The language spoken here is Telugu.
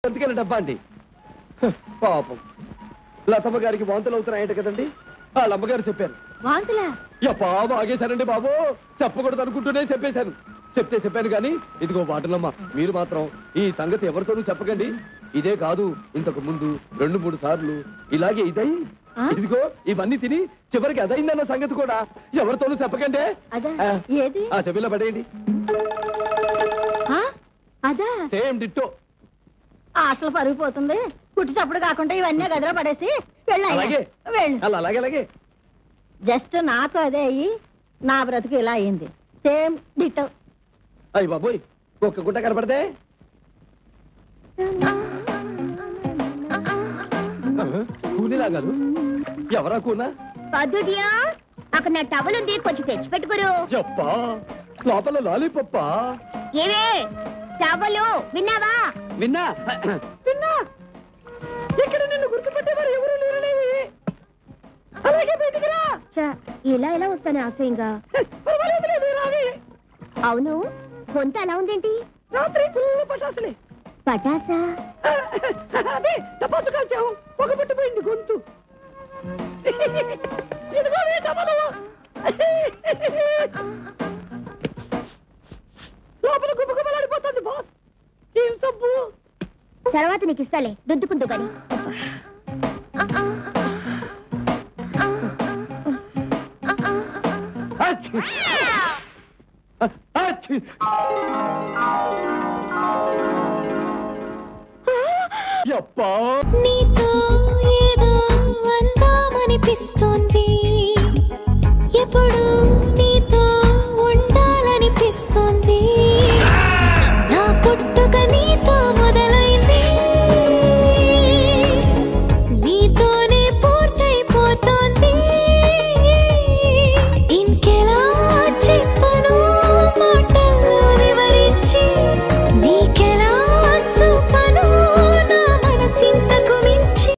సంతికెళ్ళ డబ్బా అండి. పాపం లతమ్మ గారికి వాంతులు అవుతున్నాయంట కదండి. వాళ్ళ అమ్మగారు చెప్పారు. బాబు ఆగేశారండి బాబు. చెప్పకూడదు అనుకుంటూనే చెప్పేశాను. చెప్పాను కానీ ఇదిగో బాటలమ్మ, మీరు మాత్రం ఈ సంగతి ఎవరితోనూ చెప్పకండి. ఇదే కాదు, ఇంతకు ముందు 2-3 సార్లు ఇలాగే ఇదై ఇదిగో ఇవన్నీ తిని చివరికి అదైందన్న సంగతి కూడా ఎవరితోనూ చెప్పకండి. ఆ చెవిలో పడేయండి. Same ditto. ఆశలు పరిగిపోతుంది. కుట్టి చప్పుడు కాకుండా ఇవన్నీ గదిలో పడేసి అలాగే అలాగే జస్ట్ నాకు అదే అయ్యి నా బ్రతుకు ఇలా అయింది. Same ditto. అయ్యి బాబోయ్, ఒక్క గుట్ట కనపడదే. కూనిలాగారు ఎవరా కూనా? పద్దుడియా, అక్కడ నా టవల్ ఉంది, కొంచెం తెచ్చి పెట్టుకోరు. చెప్పా లోపల లాలీపప్పా? ఏవే టవలు విన్నావా? విన్నా ఇక్కడ నిన్ను గుర్తుపట్టేవారు ఎవరు లేరనేవి. అలాగే బయటికి రా. ఇలా ఎలా వస్తాను ఆశయంగా? అవును, గొంత ఎలా ఉందేంటి? రాత్రి ఫుల్ పటాసులే. పటాసా? అదే టపాసు కాల్చావు, ఒక పట్టిపోయింది గొంతు. లోపల గుబగుబలాడిపోతుంది బాస్. ఏం సబ్బు? తర్వాత నీకు ఇస్తాలే, దుద్దుకుంటూ కానీ. నీతో ఏదో అందామనిపిస్తోంది ఎప్పుడు.